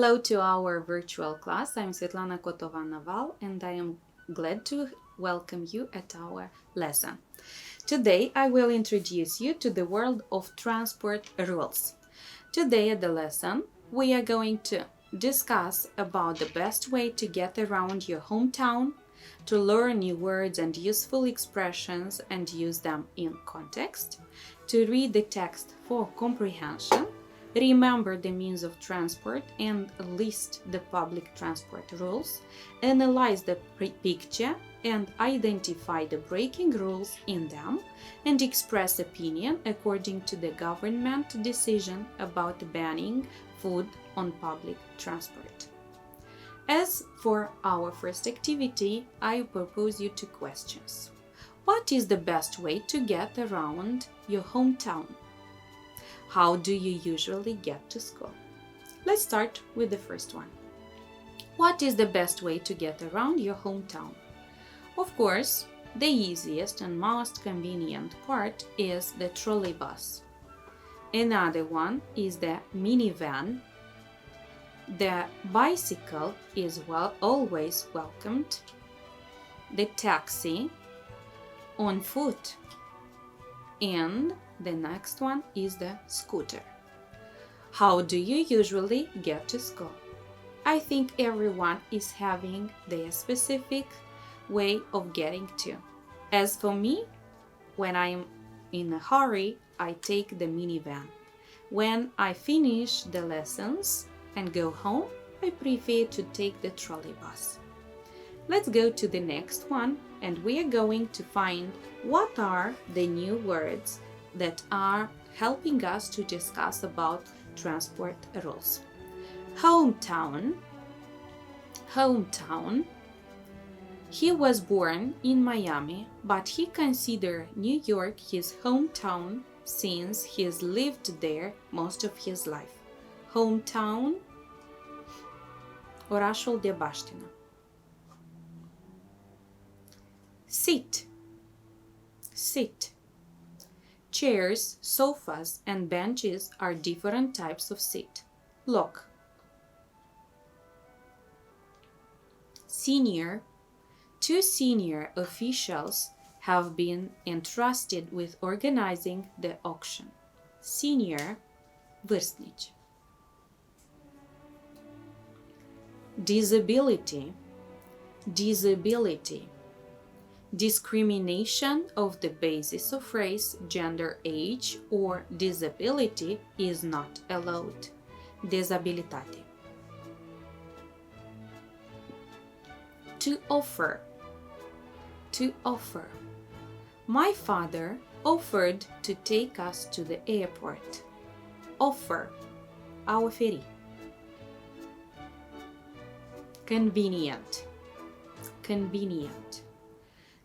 Hello to our virtual class. I'm Svetlana Cotovan-Naval and I am glad to welcome you at our lesson. Today I will introduce you to the world of transport rules. Today at the lesson we are going to discuss about the best way to get around your hometown, to learn new words and useful expressions and use them in context, to read the text for comprehension, remember the means of transport and list the public transport rules, analyze the picture and identify the breaking rules in them, and express opinion according to the government decision about banning food on public transport. As for our first activity, I propose you two questions. What is the best way to get around your hometown? How do you usually get to school? Let's start with the first one. What is the best way to get around your hometown? Of course, the easiest and most convenient part is the trolley bus. Another one is the minivan. The bicycle is always welcomed. The taxi, on foot, and the next one is the scooter. How do you usually get to school? I think everyone is having their specific way of getting to. As for me, when I'm in a hurry, I take the minivan. When I finish the lessons and go home, I prefer to take the trolley bus. Let's go to the next one and we are going to find what are the new words that are helping us to discuss about transport rules. Hometown. Hometown. He was born in Miami, but he considered New York his hometown since he has lived there most of his life. Hometown, orașul de baștină. Sit. Sit. Chairs, sofas, and benches are different types of seat. Loc. Senior. Two senior officials have been entrusted with organizing the auction. Senior, vârstnici. Disability. Disability. Discrimination of the basis of race, gender, age, or disability is not allowed. Dezabilitate. To offer. To offer. My father offered to take us to the airport. Offer. A oferi. Convenient. Convenient.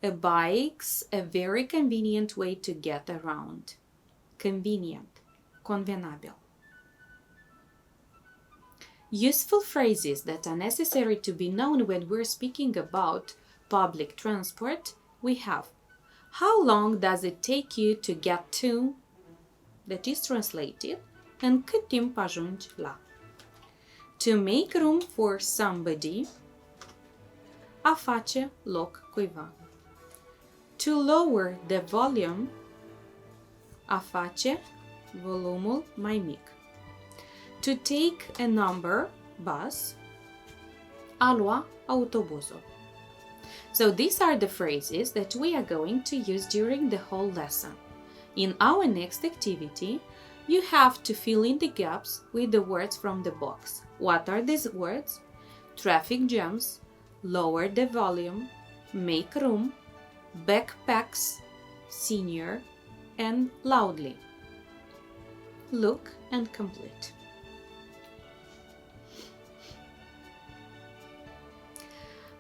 A bike's a very convenient way to get around. Convenient. Convenabil. Useful phrases that are necessary to be known when we're speaking about public transport we have. How long does it take you to get to? That is translated. În cât timp ajungi la? To make room for somebody. A face loc cuiva. To lower the volume, a face volumul mai mic. To take a number, bus, a lua autobuzul. So these are the phrases that we are going to use during the whole lesson. In our next activity, you have to fill in the gaps with the words from the box. What are these words? Traffic jams, lower the volume, make room, backpacks, senior, and loudly. Look and complete.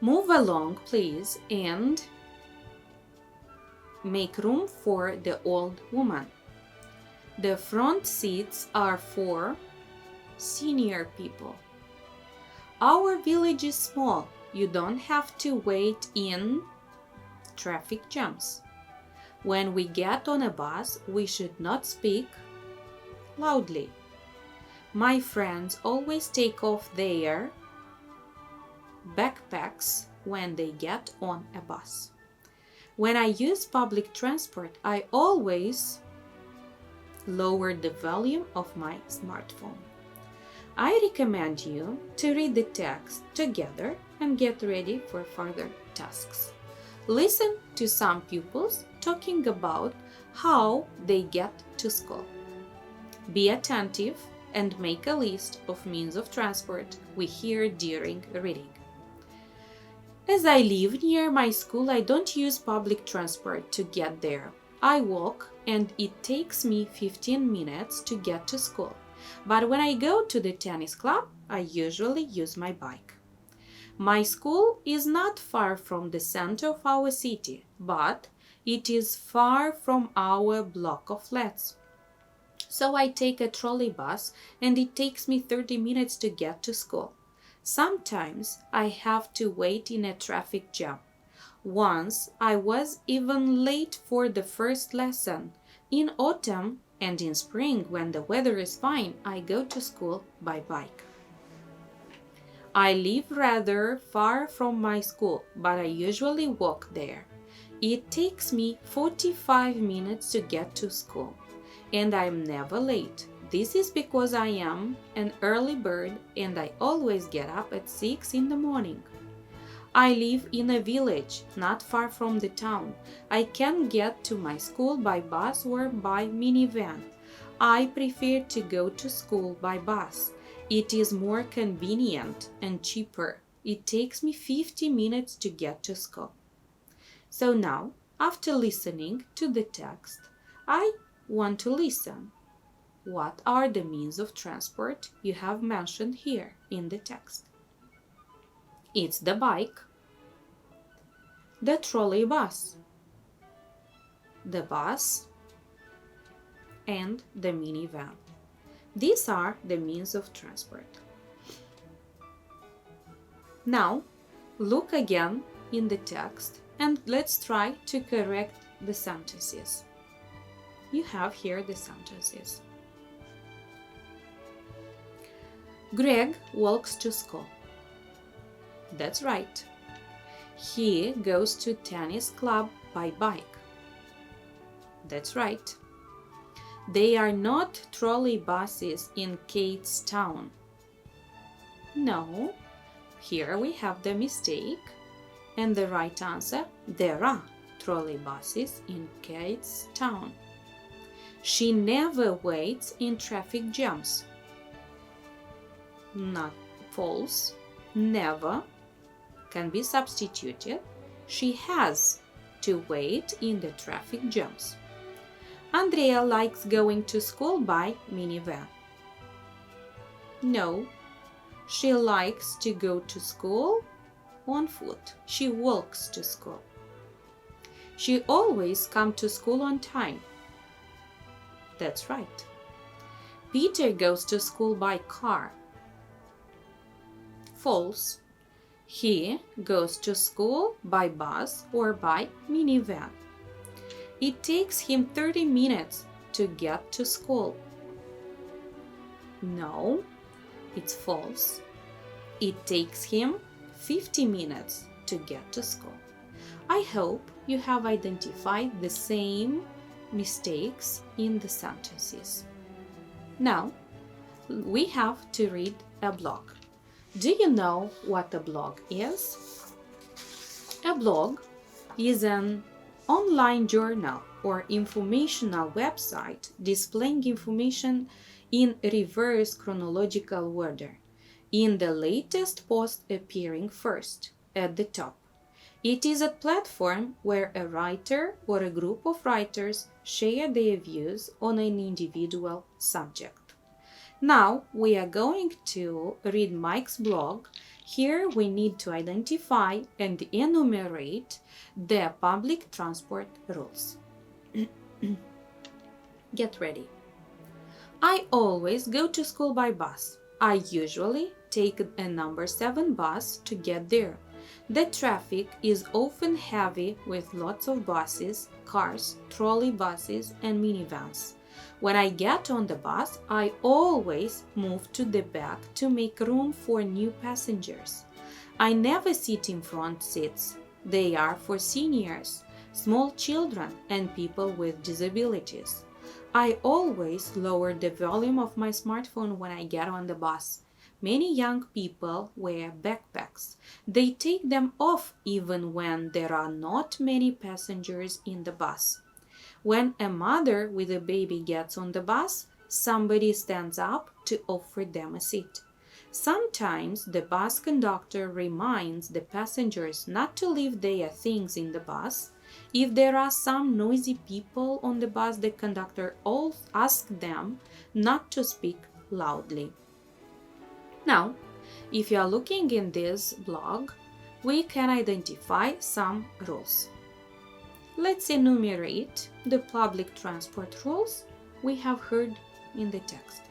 Move along, please, and make room for the old woman. The front seats are for senior people. Our village is small. You don't have to wait in traffic jams. When we get on a bus, we should not speak loudly. My friends always take off their backpacks when they get on a bus. When I use public transport, I always lower the volume of my smartphone. I recommend you to read the text together and get ready for further tasks. Listen to some pupils talking about how they get to school. Be attentive and make a list of means of transport we hear during reading. As I live near my school, I don't use public transport to get there. I walk and it takes me 15 minutes to get to school. But when I go to the tennis club, I usually use my bike. My school is not far from the center of our city, but it is far from our block of flats. So I take a trolley bus and it takes me 30 minutes to get to school. Sometimes I have to wait in a traffic jam. Once I was even late for the first lesson. In autumn and in spring, when the weather is fine, I go to school by bike. I live rather far from my school, but I usually walk there. It takes me 45 minutes to get to school, and I am never late. This is because I am an early bird and I always get up at 6 in the morning. I live in a village not far from the town. I can get to my school by bus or by minivan. I prefer to go to school by bus. It is more convenient and cheaper. It takes me 50 minutes to get to school. So now, after listening to the text, I want to listen. What are the means of transport you have mentioned here in the text? It's the bike, the trolley bus, the bus, and the minivan. These are the means of transport. Now, look again in the text and let's try to correct the sentences. You have here the sentences. Greg walks to school. That's right. He goes to tennis club by bike. That's right. They are not trolley buses in Kate's town. No, here we have the mistake. And the right answer, there are trolley buses in Kate's town. She never waits in traffic jams. Not false. Never can be substituted. She has to wait in the traffic jams. Andrea likes going to school by minivan. No, she likes to go to school on foot. She walks to school. She always comes to school on time. That's right. Peter goes to school by car. False. He goes to school by bus or by minivan. It takes him 30 minutes to get to school. No, it's false. It takes him 50 minutes to get to school. I hope you have identified the same mistakes in the sentences. Now, we have to read a blog. Do you know what a blog is? A blog is an online journal or informational website displaying information in reverse chronological order, in the latest post appearing first at the top. It is a platform where a writer or a group of writers share their views on an individual subject. Now we are going to read Mike's blog. Here we need to identify and enumerate the public transport rules. Get ready. I always go to school by bus. I usually take a number 7 bus to get there. The traffic is often heavy with lots of buses, cars, trolley buses, and minivans. When I get on the bus, I always move to the back to make room for new passengers. I never sit in front seats. They are for seniors, small children, and people with disabilities. I always lower the volume of my smartphone when I get on the bus. Many young people wear backpacks. They take them off even when there are not many passengers in the bus. When a mother with a baby gets on the bus, somebody stands up to offer them a seat. Sometimes the bus conductor reminds the passengers not to leave their things in the bus. If there are some noisy people on the bus, the conductor asks them not to speak loudly. Now, if you are looking in this blog, we can identify some rules. Let's enumerate the public transport rules we have heard in the text.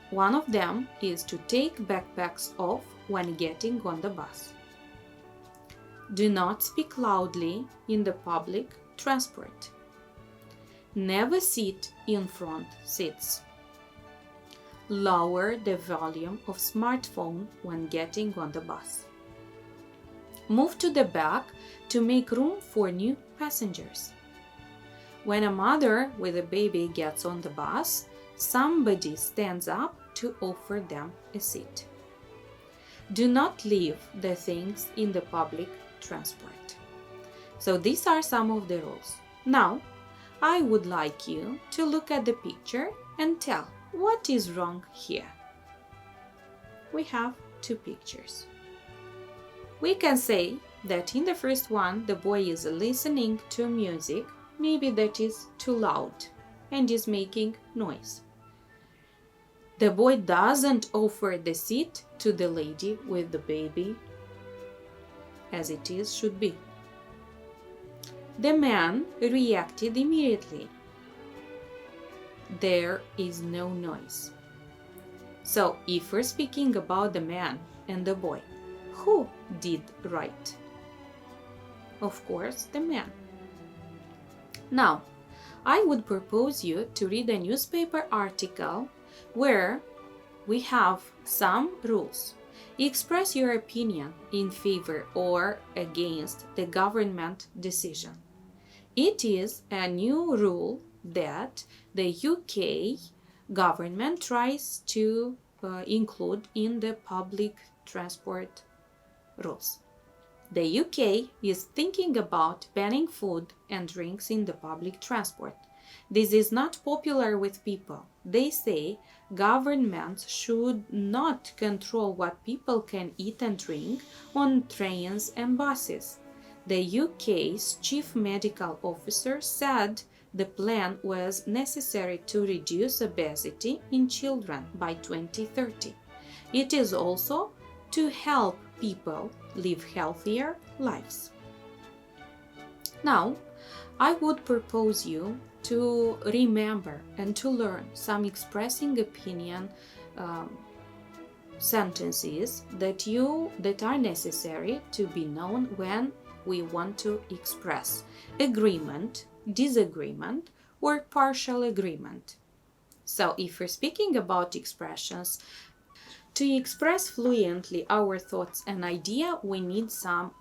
One of them is to take backpacks off when getting on the bus. Do not speak loudly in the public transport. Never sit in front seats. Lower the volume of smartphone when getting on the bus. Move to the back to make room for new passengers. When a mother with a baby gets on the bus, somebody stands up to offer them a seat. Do not leave the things in the public transport. So these are some of the rules. Now, I would like you to look at the picture and tell what is wrong here. We have two pictures. We can say that in the first one, the boy is listening to music, maybe that is too loud and is making noise. The boy doesn't offer the seat to the lady with the baby as it should be. The man reacted immediately. There is no noise. So, if we're speaking about the man and the boy, who did right? Of course, the man. Now, I would propose you to read a newspaper article where we have some rules. Express your opinion in favor or against the government decision. It is a new rule that the UK government tries to include in the public transport rules. The UK is thinking about banning food and drinks in the public transport. This is not popular with people. They say governments should not control what people can eat and drink on trains and buses. The UK's chief medical officer said the plan was necessary to reduce obesity in children by 2030. It is also to help people live healthier lives. Now, I would propose you to remember and to learn some expressing opinion sentences that are necessary to be known when we want to express agreement, disagreement, or partial agreement. So if we're speaking about expressions, to express fluently our thoughts and idea, we need some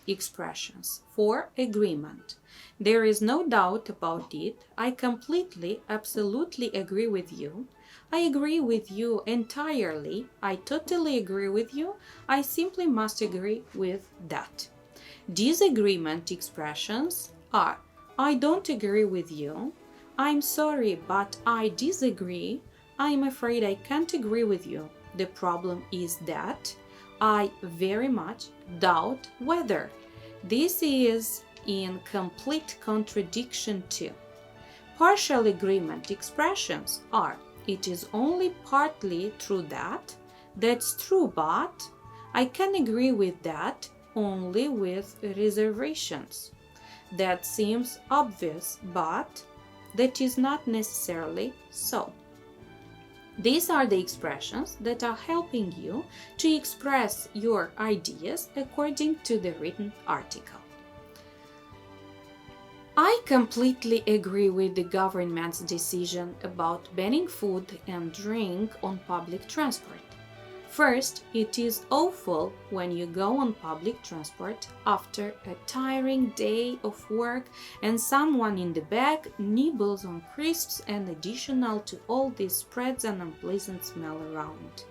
expressions. For agreement, there is no doubt about it. I completely, absolutely agree with you. I agree with you entirely. I totally agree with you. I simply must agree with that. Disagreement expressions are: I don't agree with you. I'm sorry, but I disagree. I'm afraid I can't agree with you. The problem is that I very much doubt whether. This is in complete contradiction to. Partial agreement expressions are: it is only partly true that, that's true, but I can agree with that only with reservations. That seems obvious, but that is not necessarily so. These are the expressions that are helping you to express your ideas according to the written article. I completely agree with the government's decision about banning food and drink on public transport. First, it is awful when you go on public transport after a tiring day of work and someone in the back nibbles on crisps and additional to all this spreads an unpleasant smell around.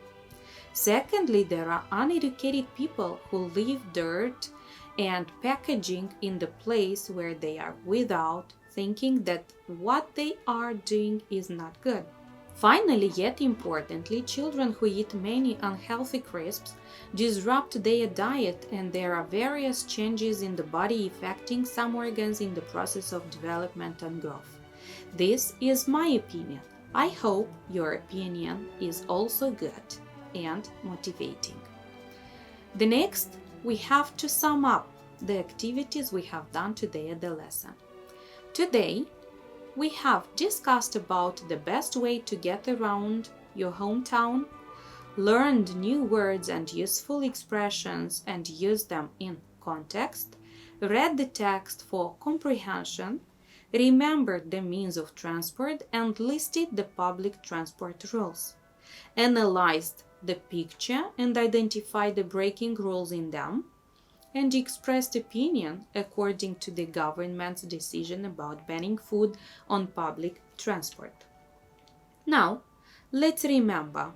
Secondly, there are uneducated people who leave dirt and packaging in the place where they are without thinking that what they are doing is not good. Finally, yet importantly, children who eat many unhealthy crisps disrupt their diet, and there are various changes in the body affecting some organs in the process of development and growth. This is my opinion. I hope your opinion is also good and motivating. The next, we have to sum up the activities we have done today at the lesson. Today, we have discussed about the best way to get around your hometown, learned new words and useful expressions and used them in context, read the text for comprehension, remembered the means of transport and listed the public transport rules, analyzed the picture and identified the breaking rules in them, and expressed opinion according to the government's decision about banning food on public transport. Now, let's remember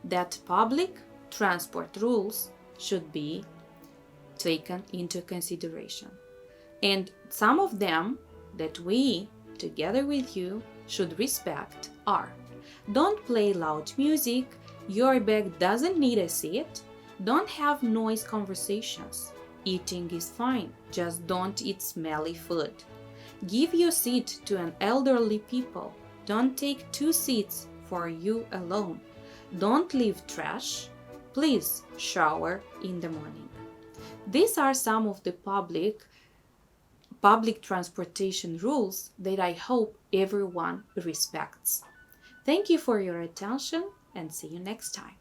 that public transport rules should be taken into consideration. And some of them that we, together with you, should respect are: don't play loud music, your bag doesn't need a seat, don't have noise conversations. Eating is fine, just don't eat smelly food. Give your seat to an elderly people. Don't take 2 seats for you alone. Don't leave trash. Please shower in the morning. These are some of the public transportation rules that I hope everyone respects. Thank you for your attention and see you next time.